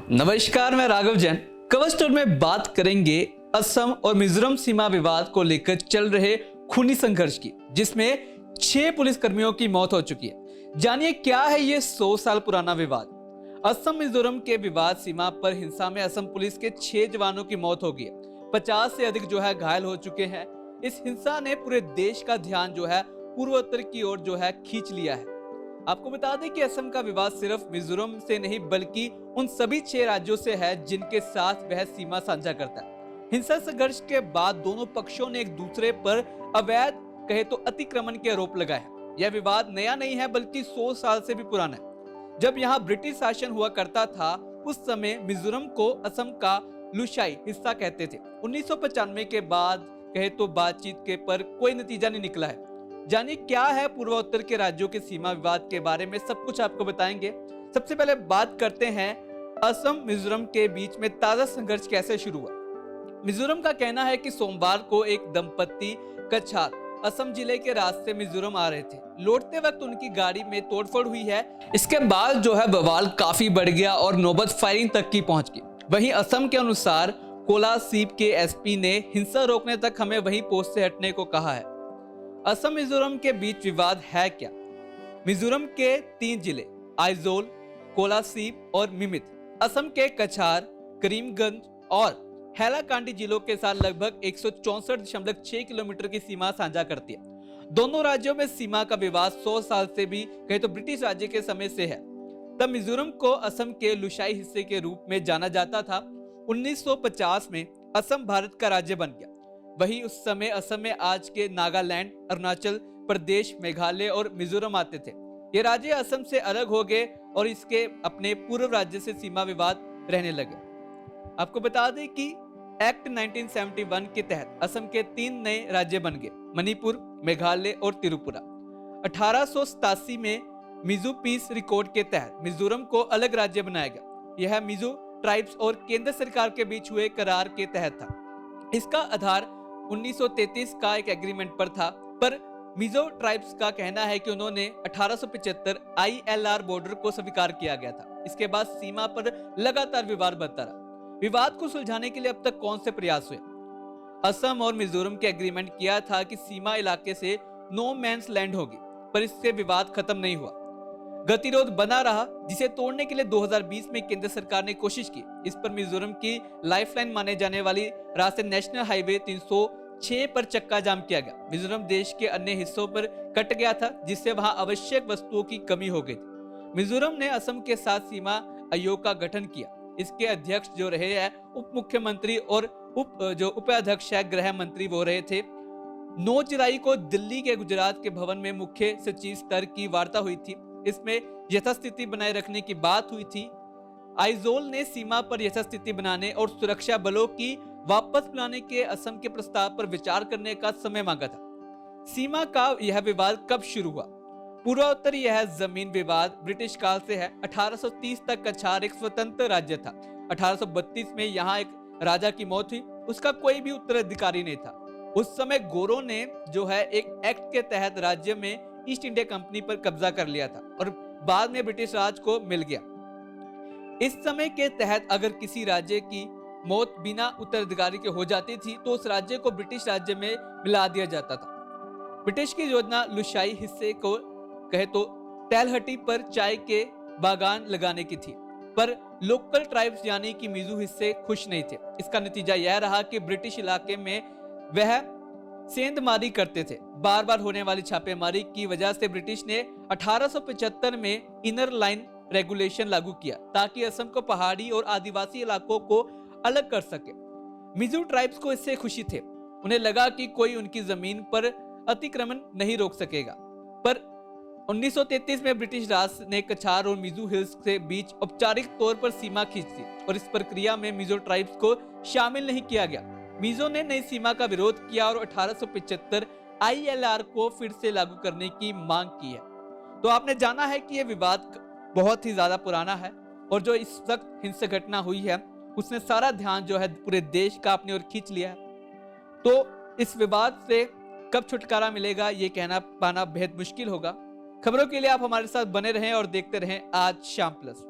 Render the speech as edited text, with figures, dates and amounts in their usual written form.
नमस्कार, मैं Raghav Jain. Cover story में बात करेंगे असम और मिजोरम सीमा विवाद को लेकर चल रहे खूनी संघर्ष की, जिसमें 6 पुलिस कर्मियों की मौत हो चुकी है। जानिए क्या है ये 100 साल पुराना विवाद। असम मिजोरम के विवाद सीमा पर हिंसा में असम पुलिस के 6 जवानों की मौत हो गई है। 50 से अधिक घायल हो चुके हैं। इस हिंसा ने पूरे देश का ध्यान पूर्वोत्तर की ओर खींच लिया है। आपको बता दें कि असम का विवाद सिर्फ मिजोरम से नहीं बल्कि उन सभी 6 राज्यों से है जिनके साथ वह सीमा साझा करता है। हिंसा संघर्ष के बाद दोनों पक्षों ने एक दूसरे पर अवैध कहे तो अतिक्रमण के आरोप लगाए हैं। यह विवाद नया नहीं है बल्कि 100 साल से भी पुराना है। जब यहाँ ब्रिटिश शासन हुआ करता था उस समय मिजोरम को असम का लुशाई हिस्सा कहते थे। 1995 के बाद कहे तो बातचीत के पर कोई नतीजा नहीं निकला है। जानिए क्या है पूर्वोत्तर के राज्यों के सीमा विवाद के बारे में, सब कुछ आपको बताएंगे। सबसे पहले बात करते हैं असम मिजोरम के बीच में ताजा संघर्ष कैसे शुरू हुआ। मिजोरम का कहना है कि सोमवार को एक दंपत्ति कछार असम जिले के रास्ते मिजोरम आ रहे थे। लौटते वक्त उनकी गाड़ी में तोड़फोड़ हुई है। इसके बाद बवाल काफी बढ़ गया और नौबत फायरिंग तक की पहुंच गई। वहीं असम के अनुसार कोलासिब के एसपी ने हिंसा रोकने तक हमें वहीं पोस्ट से हटने को कहा है। असम मिजोरम के बीच विवाद है क्या। मिजोरम के 3 जिले आइजोल, कोलासिब और मिमित असम के कछार, करीमगंज और हैलाकांडी जिलों के साथ लगभग 164.6 किलोमीटर की सीमा साझा करती है। दोनों राज्यों में सीमा का विवाद 100 साल से भी कहे तो ब्रिटिश राज्य के समय से है। तब मिजोरम को असम के लुशाई हिस्से के रूप में जाना जाता था। 1950 में असम भारत का राज्य बन गया। वही उस समय असम में आज के नागालैंड, अरुणाचल प्रदेश, मेघालय और मिजोरम आते थे। ये राज्य असम से अलग हो गए और इसके अपने पूर्व राज्य से सीमा विवाद रहने लगे। आपको बता दें कि एक्ट 1971 के तहत असम के 3 नए राज्य बन गए, मणिपुर, मेघालय और त्रिपुरा। 1887 में मिजो पीस रिकॉर्ड के तहत मिजोरम को अलग राज्य बनाया गया। यह मिजो ट्राइब्स और केंद्र सरकार के बीच हुए करार के तहत था। इसका आधार 1933 का एक एग्रीमेंट पर था, पर मिजो ट्राइब्स का कहना है कि उन्होंने 1875 ILR बॉर्डर को स्वीकार किया गया था। इसके बाद सीमा पर लगातार विवाद बढ़ता रहा। विवाद को सुलझाने के लिए अब तक कौन से प्रयास हुए। असम और मिजोरम के एग्रीमेंट किया था कि सीमा इलाके से नो मैंस लैंड होगी, पर इससे विवाद खत्म नहीं हुआ। गतिरोध बना रहा, जिसे तोड़ने के लिए 2020 में केंद्र सरकार ने कोशिश की। इस पर मिजोरम की लाइफलाइन माने जाने वाली रास्ते नेशनल हाईवे 306 पर चक्का जाम किया गया। मिजोरम देश के अन्य हिस्सों पर कट गया था, जिससे वहां आवश्यक वस्तुओं की कमी हो गई थी। मिजोरम ने असम के साथ सीमा आयोग का गठन किया। इसके अध्यक्ष रहे हैं उप मुख्यमंत्री और उपाध्यक्ष गृह मंत्री वो रहे थे। 9 जुलाई को दिल्ली के गुजरात के भवन में मुख्य सचिव स्तर की वार्ता हुई थी। इसमें यथास्थिति बनाए रखने की बात हुई थी। आइजोल ने सीमा पर यथास्थिति बनाने और सुरक्षा बलों की वापस बुलाने के असम के प्रस्ताव पर विचार करने का समय मांगा था। सीमा का यह विवाद कब शुरू हुआ। पूर्वोत्तर यह जमीन विवाद ब्रिटिश काल से है। 1830 तक कछार एक स्वतंत्र राज्य था। 1832 में यहाँ एक राजा की मौत हुई। उसका कोई भी उत्तराधिकारी नहीं था। उस समय गोरों ने एक एक्ट के तहत राज्य में ईस्ट इंडिया कंपनी पर कब्जा कर लिया था और बाद में ब्रिटिश राज को मिल गया। इस समय के तहत अगर किसी राज्य की मौत बिना उत्तराधिकारी के हो जाती थी तो उस राज्य को ब्रिटिश राज्य में मिला दिया जाता था। ब्रिटिश की योजना लुशाई हिस्से को कहे तो टेलहटी पर चाय के बागान लगाने की थी, पर लोकल ट्राइब्स यानी कि मिजो हिस्से खुश नहीं थे। इसका नतीजा यह रहा कि ब्रिटिश इलाके में वह सेंधमारी करते थे। बार बार होने वाली छापेमारी की वजह से ब्रिटिश ने 1875 में इनर लाइन रेगुलेशन लागू किया ताकि असम को पहाड़ी और आदिवासी इलाकों को अलग कर सके। मिजो ट्राइब्स को इससे खुशी थे। उन्हें लगा कि कोई उनकी जमीन पर अतिक्रमण नहीं रोक सकेगा। पर 1933 में ब्रिटिश राज ने कछार और मिजो हिल्स के बीच औपचारिक तौर पर सीमा खींच दी और इस प्रक्रिया में मिजो ट्राइब्स को शामिल नहीं किया गया। मिजो ने नई सीमा का विरोध किया और 1875 ILR को फिर से लागू करने की मांग की है। तो आपने जाना है कि यह विवाद बहुत ही ज्यादा पुराना है और जो इस वक्त हिंसक घटना हुई है उसने सारा ध्यान पूरे देश का अपनी ओर खींच लिया है। तो इस विवाद से कब छुटकारा मिलेगा ये कहना पाना बेहद मुश्किल होगा। खबरों के लिए आप हमारे साथ बने रहें और देखते रहें आज शाम प्लस।